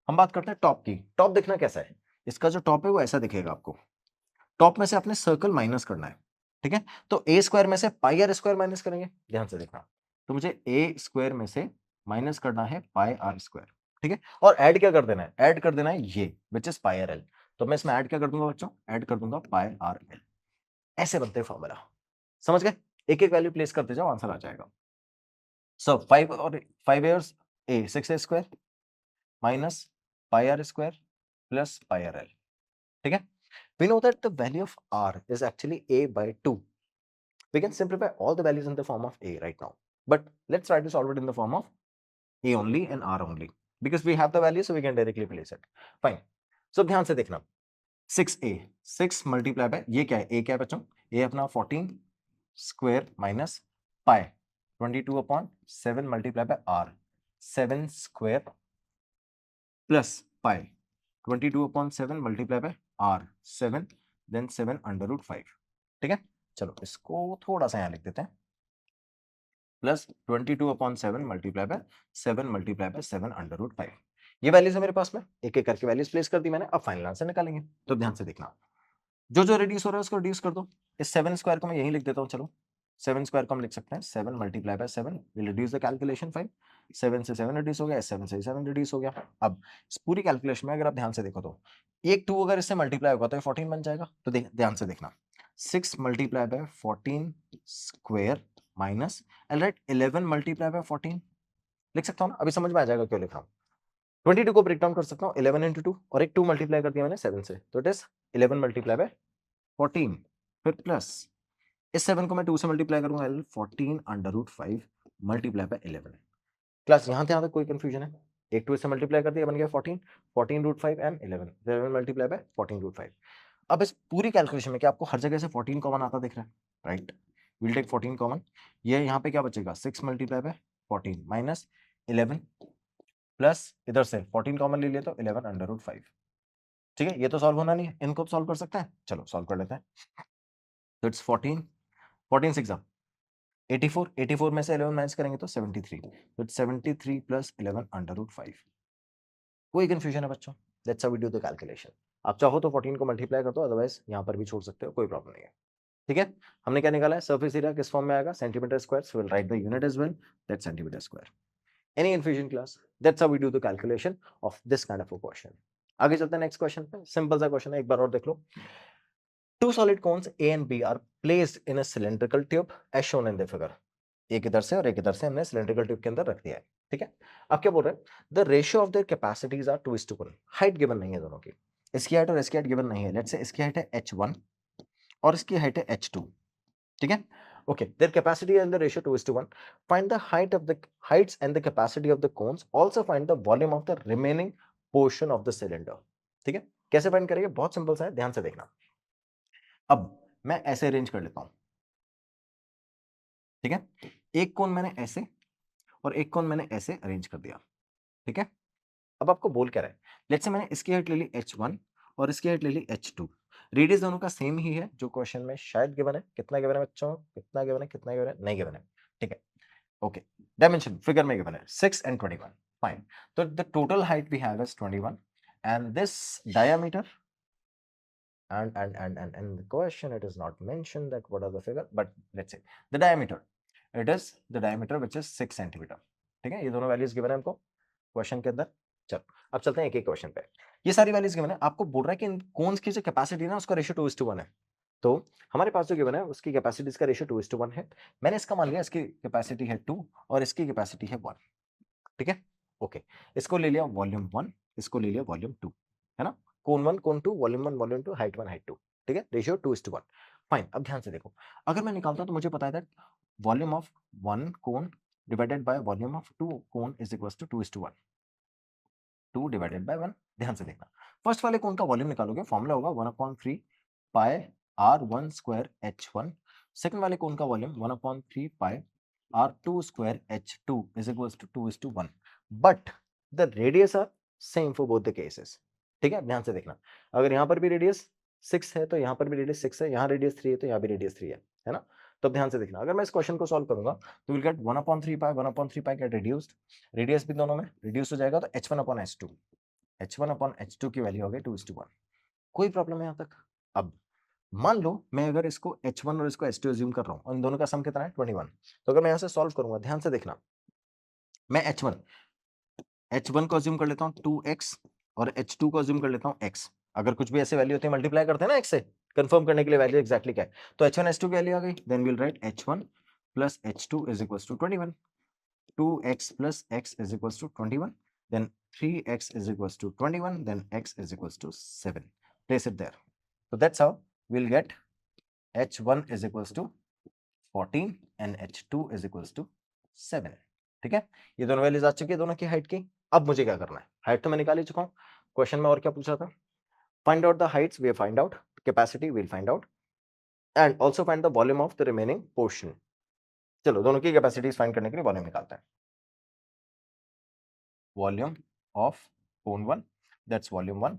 हम बात करते हैं टॉप की, टॉप देखना कैसा है, इसका जो टॉप है वो ऐसा दिखेगा आपको, टॉप में से अपने सर्कल माइनस करना है, ठीक है, तो a स्क्वायर में से पाई आर स्क्वायर माइनस करेंगे, ध्यान से देखना, तो मुझे a स्क्वायर में से माइनस करना है पाई आर स्क्वायर, ठीक है, और ऐड क्या कर देना है, ऐड कर देना है ये which is pi R L, तो मैं इसमें ऐड क्या कर दूंगा बच्चों, ऐड कर दूंगा पाई आर एल, ऐसे बनते हैं फॉर्मूला, समझ गए, एक एक वैल्यू प्लेस करते जाओ आंसर आ जाएगा, सो 5 और 5 years a 6a square minus pi are square plus pi R L, ठीक है, we know that the value of r is actually a by 2, we can simplify all the values in the form of a right now, but let's try to solve it in the form of a only and r only, because we have the value so we can directly place it, fine, so ध्यान से देखना 6a 6 मल्टीप्लाई बाय ये क्या है, a क्या है बच्चों, a अपना 14 square minus pi 22/7 multiply by r 7 square plus pi 22/7 multiply by r 7 then 7 under root 5, ठीक है, चलो इसको थोड़ा सा यहाँ लिख देते हैं, plus 22/7 multiply by 7 multiply by 7 under root 5, ये वैल्यूज है मेरे पास में, एक एक करके वैल्यूज प्लेस कर दी मैंने, अब फाइनल आंसर निकालेंगे, तो ध्यान से देखना, जो जो रिड्यूस हो रहा है उसको रिड्यूस कर दो, इस 7 स्क्वायर को मैं यहीं लिख देता हूँ, चलो 7 स्क्वायर को हम लिख सकते हैं 7 multiply by 7 will reduce the calculation 5, 7 से 7 रिड्यूस हो गया, 7 से 7 रिड्यूस हो गया, अब इस पूरी कैलकुलेशन में अगर आप ध्यान से देखो तो एक 2 अगर इससे मल्टीप्लाई होगा तो 14 बन जाएगा, तो ध्यान से देखना 6 multiply by 14 square minus I right 11 multiply by 14 लिख सकता हूँ ना, अभी समझ में आ जाएगा क्यों लिख रहा हूँ, 22 को ब्रेक डाउन कर सकता हूँ 11 into 2 और एक 2 मल्टीप्लाई कर दिया मैंने 7 से, तो इट इज 11 मल्टीप्लाई बाय 14, फिर प्लस इस 7 को मैं 2 से मल्टीप्लाई करूंगा 14 under root 5 multiply by 11, class यहाँ तक कोई कंफ्यूजन है, एक 2 से मल्टीप्लाई कर दिया बन गया 14, 14 root 5 and 11, 11 multiply by 14 root 5, अब इस पूरी कैलकुलेशन में क्या आपको हर जगह से 14 कॉमन आता दिख रहा है, राइट, विल टेक 14 कॉमन, ये यहाँ पे क्या बचेगा 6 मल्टीप्लाई बाय 14 माइनस 11 प्लस इधर से 14 कॉमन ले लिया तो 11 अंडर रूट 5, ठीक है, ये तो सॉल्व होना नहीं है, इनको तो सॉल्व कर सकते हैं, चलो सॉल्व कर लेते हैं। तो इट्स 14, 14 6 84, 84 में से 11 माइनस करेंगे तो 73, तो इट्स 73 प्लस 11 अंडर रूट 5। कोई कंफ्यूजन है बच्चों? That's how we do the calculation. आप चाहो तो 14 को मल्टीप्लाई कर दो, अदरवाइज यहाँ पर भी छोड़ सकते हो, कोई प्रॉब्लम नहीं है। ठीक है, हमने क्या निकाला है? सरफेस एरिया किस फॉर्म में आएगा? Centimetre square, so will write the unit as well, that's centimetre square. Any confusion class? That's how we do the calculation of this kind of a question. आगे चलते हैं नेक्स्ट क्वेश्चन पे, सिंपल सा क्वेश्चन है, एक बार और देख लो। Two solid cones A and B are placed in a cylindrical tube as shown in the figure. एक इधर से और एक इधर से हमने सिलेंड्रिकल ट्यूब के अंदर रख दिया है, ठीक है। अब क्या बोल रहे हैं? The ratio of their capacities are 2:1। Height given नहीं है दोनों की, इसकी हाइट और इसकी हाइट गिवन नहीं है। लेट्स से इसकी हाइट है h1 और इसकी हाइट है h2, ठीक है। Okay, their capacity and the ratio 2:1। Find the height of the Heights and the capacity of the cons, also find the volume of the remaining portion of the cylinder. ठीक है, कैसे फाइंड करेंगे? बहुत सिंपल सा है, ध्यान से देखना। अब मैं ऐसे अरेंज कर लेता हूं, ठीक है। एक कोन मैंने ऐसे और एक कोन मैंने ऐसे अरेंज कर दिया, ठीक है। अब आपको बोल क्या रहा है? लेट्स से मैंने इसकी हाइट ले ली h1 और इसकी हाइट ले ली h2। रेडियस दोनों का सेम ही है जो क्वेश्चन में शायद गिवन है। कितना गिवन है बच्चों? कितना गिवन है? कितना गिवन है? नहीं गिवन है, ठीक है। ओके, डायमेंशन फिगर में गिवन है 6 and 21, फाइन। तो the total height we have is 21 and this diameter and the question it is not mentioned that what are the figure, but let's say the diameter, it is the diameter which is 6 centimeter। ठीक है, ये दोनों वैल्यूज गिवन है हमको क्वेश्चन के अंदर। चलो अब चलते हैं एक एक क्वेश्चन पे। ये सारी वैल्यूज गिवन है, आपको बोल रहा है कि इन कोन्स की जो कैपेसिटी है ना उसका रेशियो 2:1 है। तो हमारे पास जो गिवन है उसकी कैपेसिटीज का रेशियो 2:1 है। मैंने इसका मान लिया इसकी कैपेसिटी है 2 और इसकी कैपेसिटी है 1, ठीक है। ओके, इसको ले लिया वॉल्यूम 1, इसको ले लिया वॉल्यूम 2, है ना। कोन 1 कोन 2, वॉल्यूम 1 वॉल्यूम 2, हाइट 1 हाइट 2, ठीक है। Ratio 2:1, fine. अब ध्यान से देखो, अगर मैं निकालता हूं तो मुझे पता है that volume of 1 cone divided by volume of 2 cone is equals to 2:1, 2 divided by 1। ध्यान से देखना, फर्स्ट वाले कोन का वॉल्यूम निकालोगे, फॉर्मूला होगा 1/3 पाई r1 स्क्वायर h1। सेकंड वाले कोन का volume 1/3 pi r2 square h2 is equals to 2:1, but the radius are same for both the cases, ठीक है। ध्यान से देखना, अगर यहाँ पर भी रेडियस 6 है तो यहाँ पर भी रेडियस 6 है, यहाँ रेडियस 3 है तो यहाँ भी रेडियस 3 है ना। तो ध्यान से देखना, अगर मैं इस क्वेश्चन को सॉल्व करूंगा तो will get 1/3 pi gate reduced, radius भी दोनों में रिड्यूस हो जाएगा, तो h1/h2, h1/h2 की वैल्यू हो गई 2:1। कोई प्रॉब्लम है यहाँ तक? अब मान लो मैं अगर इसको h1 और इसको h2 अज्यूम कर रहा हूँ और इन दोनों का सम कितना है 21, तो अगर मैं यहाँ से सॉल्व करूंगा, ध्यान से देखना, मैं h1 को अज्यूम कर लेता हूँ 2x और h2 को अज्यूम कर लेता हूँ x। अगर कुछ भी ऐसे वैल्यू होती है मल्टीप्लाई करते हैं ना x से, कंफर्म करने के लिए वैल्यू एग्जैक्टली क्या है, तो h1 h2 की वैल्यू आ गई, then will write h1 plus h2 is equals to 21, 2x plus x is equals to 21, then 3x is equals to 21, then x is equals to 7. Place it there. So that's how we'll get h1 is equals to 14 and h2 is equals to 7. ठीक है, ये दोनों वैल्यूज आ चुकी है दोनों की हाइट की। अब मुझे क्या करना है? हाइट तो मैं निकाल ही चुका हूँ, क्वेश्चन में और क्या पूछा था? Find out the heights, we find out capacity, we'll find out and also find the volume of the remaining portion. चलो दोनों की कैपेसिटीज फाइंड करने के लिए वॉल्यूम निकालते हैं। volume of cone 1, that's volume 1,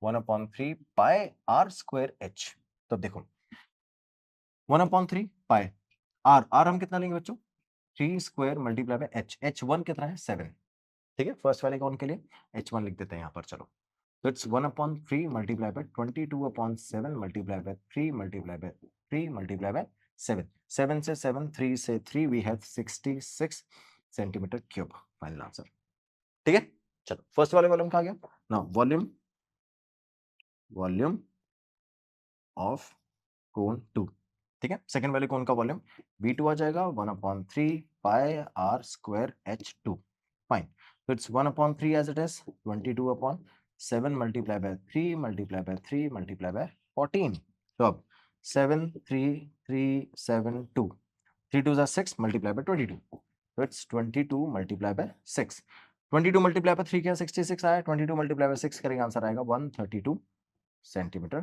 1/3 pi r square h। तो देखो 1/3 pi r, r हम कितना लेंगे बच्चों? 3 square multiply bye h, h1 कितना है? 7, ठीक है। फर्स्ट वाले कौन के लिए h1 लिख देते हैं यहाँ पर, चलो। तो it's 1/3 multiply by 22/7 multiply by 3 multiply by 3 multiply by 7, 7 से 7, 3 से 3, we have 66 centimetre cube, final answer, ठीक है। चलो फर्स्ट वाले वॉल्यूम कहाँ गया ना, वॉल्यूम ऑफ कोन 2, ठीक है। सेकंड वाले कोन का वॉल्यूम V2 आ जाएगा 1/3 pi r square h2, fine. तो it's 1/3 as it is 22/7 multiply by 3 multiply by 3 multiply by 14। तो अब 7 3 3 7 2, 3 2 6 मल्टीप्लाई बाय 22, तो it's 22 multiply by 6, 22 multiply by 3 क्या 66 आया, 22 मल्टीप्लाई बाय 6 करेंगे, आंसर आएगा 132 centimetre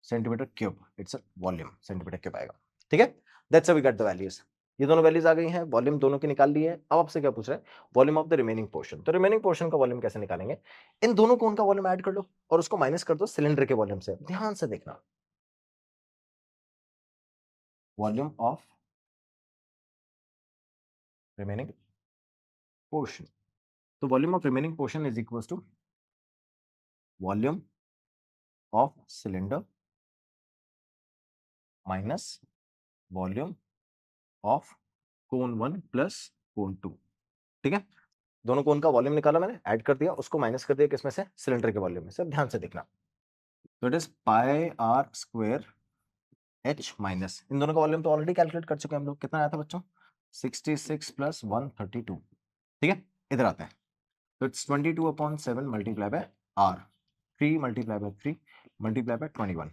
centimetre cube. It's a volume centimetre cube आएगा, ठीक है। That's how we get the values. ये दोनों वैल्यूज आ गई हैं, वॉल्यूम दोनों की निकाल ली है। अब आपसे क्या पूछ रहे हैं? Volume of the remaining portion. तो रिमेनिंग पोर्शन का वॉल्यूम कैसे निकालेंगे? इन दोनों कोन का वॉल्यूम ऐड कर लो और उसको माइनस कर दो सिलेंडर के वॉल्यूम से। ध्यान से देखना, वॉल्यूम ऑफ रिमेनिंग पोर्शन, तो volume of remaining portion is equal to volume of cylinder minus volume of cone 1 plus cone 2। ठीक है, दोनों कोन का वॉल्यूम निकाला मैंने, ऐड कर दिया, उसको माइनस कर दिया किसमें से, सिलेंडर के वॉल्यूम में से। ध्यान से देखना, तो it is pi are square H minus, इन दोनों का वॉल्यूम तो ऑलरेडी कैलकुलेट कर चुके हैं हम लोग, कितना आया था बच्चों, 66 प्लस 132। ठीक है, इधर आता है, तो it's 22/7 multiply by R, 3 multiply by 3 multiply by 21।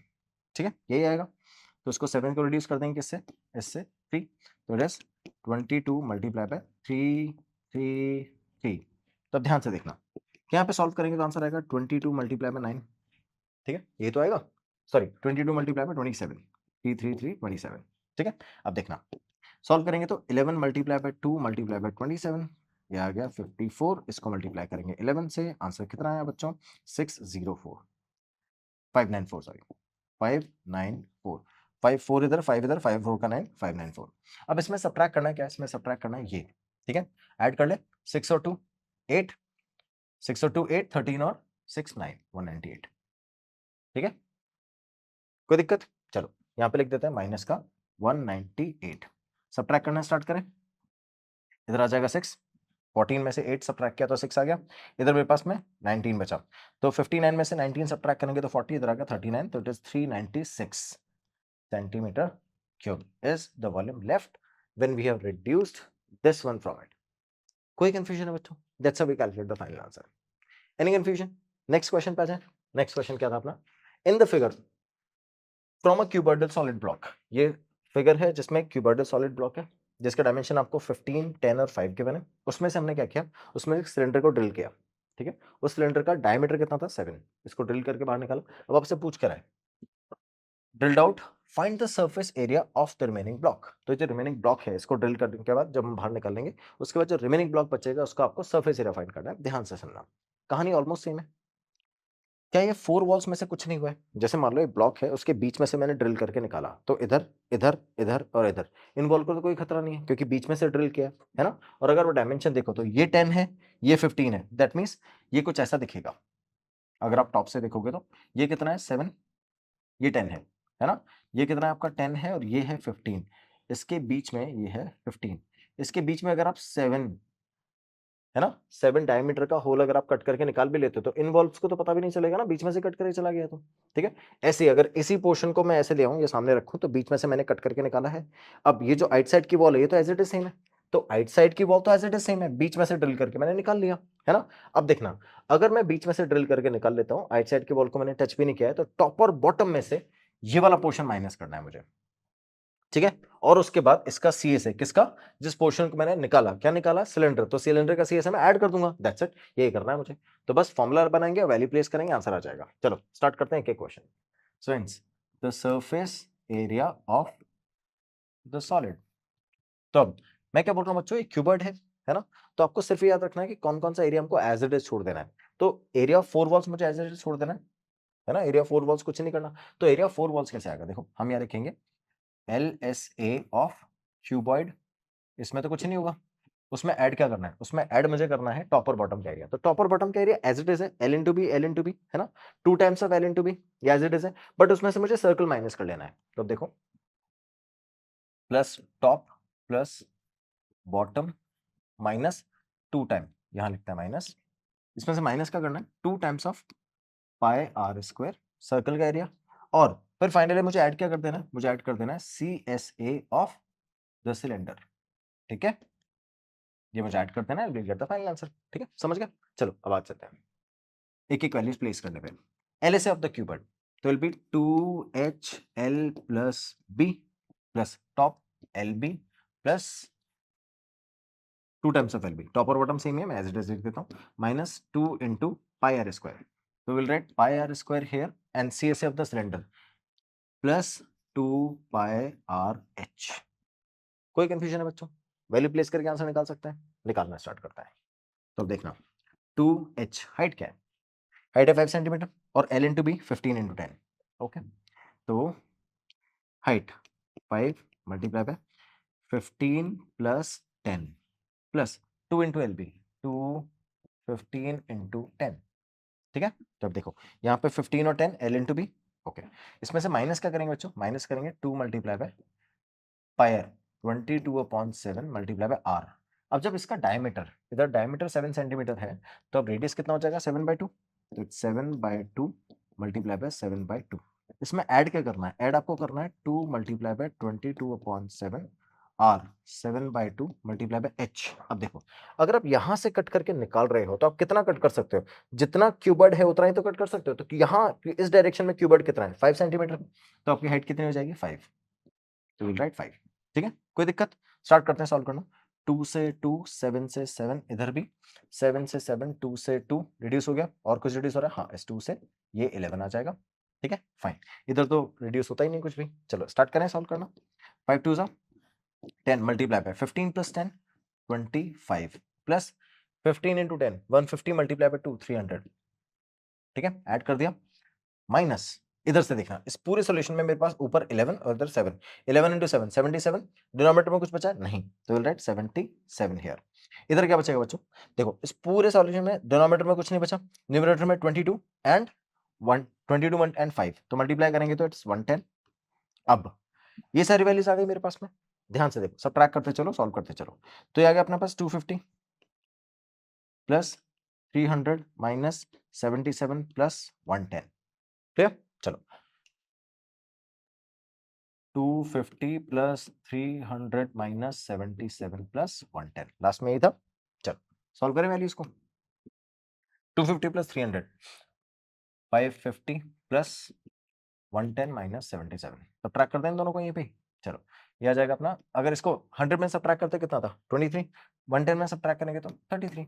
ठीक है, यही आएगा, तो उसको 7 को रिड्यूस कर देंगे किससे, इससे 3, तो इट इज 22 मल्टीप्लाई बाय 3 3 3। तो अब ध्यान से देखना, यहाँ पे सॉल्व करेंगे तो आंसर आएगा 22 मल्टीप्लाई बाय 9। ठीक है, ये तो आएगा, सॉरी 22 मल्टीप्लाई बाय 27, 3 3 3 27। ठीक है, अब देखना, सॉल्व करेंगे तो 11 मल्टीप्लाई बाय 2 मल्टीप्लाई बाय 27, ये आ गया 54, इसको मल्टीप्लाई करेंगे 11 से, आंसर कितना आया बच्चों, 604 594, सॉरी 594, 5 4 इधर, 5 इधर, 5 4 का 9, 594। अब इसमें सब्ट्रैक्ट करना है, क्या इसमें सब्ट्रैक्ट करना है ये। ठीक है, ऐड कर ले, 6 और 2 8, 6 और 2 8, 13 और 6 9, 198। ठीक है, कोई दिक्कत, चलो यहाँ पे लिख देते हैं माइनस का 198। सब्ट्रैक्ट करना स्टार्ट करें, इधर आ जाएगा 6, 14 में से 8 सब्ट्रैक्ट किया तो 6 आ गया, इधर मेरे पास में 19 बचा, तो 59 में से 19 सब्ट्रैक्ट करेंगे तो 40, इधर आ गया 39, तो it is 396 centimetre cube is the volume left when we have reduced this one from it. कोई कंफ्यूजन है बच्चों, that's how we calculate the final answer. Any confusion, next question पे आ जाए। नेक्स्ट क्वेश्चन क्या था अपना, in the figure from a cuboidal solid block, ये फिगर है जिसमें क्यूबॉइडल सॉलिड ब्लॉक है, जिसका डायमेंशन आपको 15 10 और 5 गिवन है। उसमें से हमने क्या किया, उसमें एक सिलेंडर को ड्रिल किया। ठीक है, उस सिलेंडर का डायमीटर कितना था, 7, इसको ड्रिल करके बाहर निकाला। अब आपसे पूछ कर है, drilled out, find the surface area of the remaining block. तो जो रिमेनिंग ब्लॉक है, इसको ड्रिल करने के बाद जब हम बाहर निकालेंगे, उसके बाद जो रिमेनिंग ब्लॉक बचेगा उसका आपको सरफेस एरिया फाइंड करना है। ध्यान से सुनना, कहानी ऑलमोस्ट सेम है। क्या ये 4 वॉल्स में से कुछ नहीं हुआ है, जैसे मान लो एक ब्लॉक है, उसके बीच में से मैंने ड्रिल करके निकाला, तो इधर इधर इधर और इधर, इन वॉल को तो कोई खतरा नहीं है क्योंकि बीच में से ड्रिल किया है ना। और अगर वो डायमेंशन देखो तो ये 10 है, ये 15 है, दैट मीन्स ये कुछ ऐसा दिखेगा। अगर आप टॉप से देखोगे तो ये कितना है, 7, ये 10 है ना, ये कितना है आपका 10 है और ये है 15, इसके बीच में ये है 15, इसके बीच में अगर आप 7 है ना, 7 डायमीटर का होल अगर आप कट करके निकाल भी लेते हो तो इन वॉल्व्स को तो पता भी नहीं चलेगा ना, बीच में से कट करके चला गया तो। ठीक है, ऐसे ही अगर इसी पोर्शन को मैं ऐसे ले आऊं, ये सामने रखूं, तो बीच में से मैंने कट करके निकाला है। अब ये जो आइट साइड की वॉल है, ये तो एज इट इज सेम है, तो आइट साइड की वॉल तो एज इट इज सेम है, बीच में से ड्रिल करके मैंने निकाल लिया, है ना। अब देखना, अगर मैं बीच में से ड्रिल करके निकाल लेता हूं, आइट साइड की वॉल को मैंने टच भी नहीं किया है, तो टॉप और बॉटम में से ये वाला पोर्शन माइनस करना है मुझे। ठीक है, और उसके बाद इसका सीएस है, किसका, जिस पोर्शन को मैंने निकाला, क्या निकाला, सिलेंडर, तो सिलेंडर का सीएस मैं ऐड कर दूंगा, दैट्स इट, यही करना है मुझे। तो बस फॉर्मूला बनाएंगे, वैल्यू प्लेस करेंगे, आंसर आ जाएगा। चलो स्टार्ट करते हैं एक एक question. So hints the surface area of the solid, तो अब मैं क्या बोल रहा हूँ बच्चों, ये क्यूबॉइड है ना, तो आपको सिर्फ याद रखना है कि कौन कौन सा एरिया हमको एज इट इज छोड़ देना है। तो एरिया ऑफ 4 वॉल्स मुझे एज इट इज छोड़ देना है ना, एरिया 4 वॉल्स कुछ नहीं करना। तो एरिया 4 वॉल्स कैसे आएगा, देखो हम यहाँ लिखेंगे LSA ऑफ क्यूबॉइड, इसमें तो कुछ नहीं होगा, उसमें ऐड क्या करना है, उसमें ऐड मुझे करना है टॉप और बॉटम का एरिया। तो टॉप और बॉटम का एरिया एज इट इज है, L into B, L into B, है ना, 2 times of L into B, ये एज इट इज है, बट उसमें से मुझे सर्कल माइनस कर लेना है। तो देखो, plus top plus bottom minus 2 time, यहां लिखता है माइनस, इसमें से माइनस क्या करना है, 2 times of pi are square, circle का एरिया, और फिर फाइनली मुझे ऐड क्या कर देना है, मुझे ऐड कर देना है CSA ऑफ द सिलेंडर। ठीक है, ये मुझे ऐड कर देना है, will get the final answer. ठीक है, समझ गए, चलो अब बात चलते हैं एक एक वैल्यूज प्लेस करने पे। LSA ऑफ द क्यूबॉइड, तो will be 2HL plus B plus top LB plus 2 times of LB, top और बॉटम सेम है, मैं एज इट इज लिख देता हूँ, minus 2 into pi are square, तो will write pi are square here and CSA of the cylinder plus 2 pi R H. कोई कंफ्यूजन है बच्चों, वैल्यू प्लेस करके आंसर निकाल सकते हैं, निकालना स्टार्ट करता है। तो अब देखना, 2H हाइट क्या है, हाइट है 5 सेंटीमीटर और L into B 15 into 10। Okay, तो height 5 multiply by 15 plus 10 plus 2 into L B 2 15 into 10। ठीक है, तो अब देखो यहाँ पे 15 और 10 L इंटू बी। ओके, इसमें से माइनस क्या करेंगे बच्चों? माइनस करेंगे 2 multiply by pi R 22/7 multiply by R. अब जब इसका डायमीटर, इधर डायमीटर 7 सेंटीमीटर है, तो अब रेडियस कितना हो जाएगा? 7/2। तो 7/2 मल्टीप्लाई बाय 7/2। इसमें ऐड क्या करना है? ऐड आपको करना है 2 multiply by 22/7 R 7/2 multiply by H. अब देखो, अगर आप यहां से कट करके निकाल रहे हो तो आप कितना कट कर सकते हो? जितना क्यूबर्ड है उतना ही तो कट कर सकते हो। तो यहाँ इस डायरेक्शन में क्यूबर्ड कितना है? 5 सेंटीमीटर। तो आपकी हाइट कितनी हो जाएगी? 5। तो विल राइट 5। ठीक है, कोई दिक्कत? स्टार्ट करते हैं सॉल्व करना। 2 से 2, 7 से 7, इधर भी 7 से 7, 2 से 2 रिड्यूस हो गया। और कुछ रिड्यूस हो रहा है? हाँ, इस 2 से ये 11 आ जाएगा। ठीक है, फाइन। इधर तो रिड्यूस होता ही नहीं कुछ भी। चलो स्टार्ट करें सॉल्व करना। 5 2 10 multiply by 15 plus 10 25 plus 15 into 10 150 multiply by 2 300। ठीक है, ऐड कर दिया। माइनस इधर से देखना, इस पूरे सॉल्यूशन में मेरे पास ऊपर 11 और इधर 7, 11 इंटू 7 77। डिनोमिनेटर में कुछ बचा नहीं, तो विल राइट 77 हियर। इधर क्या बचेगा बच्चों? देखो इस पूरे सॉल्यूशन में डिनोमिनेटर में कुछ नहीं बचा, न्यूमरेटर में 22 एंड 1 22 एंड 5, तो मल्टीप्लाई करेंगे तो इट्स 110। अब ये सारी वैल्यूज आ गई मेरे पास में। ध्यान से देखो, सबट्रैक्ट करते चलो, सॉल्व करते चलो। तो ये आ गया अपने पास 250 प्लस 300 माइनस 77 प्लस 110। क्लियर? चलो 250 प्लस 300 माइनस 77 प्लस 110, लास्ट में यही था। चलो सॉल्व करें वैल्यूज को। 250 प्लस 300 550 प्लस 110 माइनस 77, सब्ट्रैक्ट करते हैं इन दोनों को यहीं पे। चलो ये आ जाएगा अपना, अगर इसको 100 में सब्ट्रैक्ट करते कितना था? 23। 110 में सब्ट्रैक्ट करेंगे तो 33।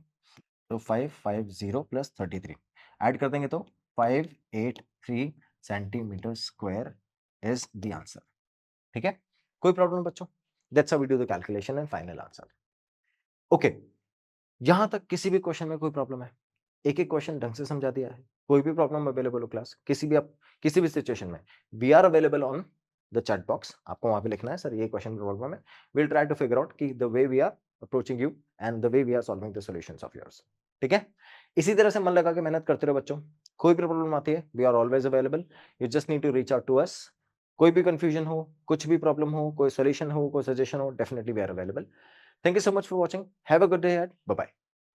तो 550 प्लस 33 ऐड कर देंगे तो 583 centimetre square is the answer. ठीक है, कोई प्रॉब्लम बच्चों? That's how we do the calculation and final answer. Okay, यहां तक किसी भी क्वेश्चन में कोई प्रॉब्लम है? एक एक क्वेश्चन ढंग से समझा दिया है। कोई भी प्रॉब्लम अवेलेबल हो क्लास, किसी भी आप किसी भी सिचुएशन में, we are available on the chat box. आपको वहां पे लिखना है सर ये क्वेश्चन प्रॉब्लम है, will try to figure out कि the way we are approaching you and the way we are solving the solutions of yours. ठीक है, इसी तरह से मन लगा के मेहनत करते रहो बच्चों। कोई भी प्रॉब्लम आती है, we are always available, you just need to reach out to us. कोई भी कंफ्यूजन हो, कुछ भी प्रॉब्लम हो, कोई सॉल्यूशन हो, कोई सजेशन हो, definitely we are available. Thank you so much for watching, have a good day ahead, bye bye.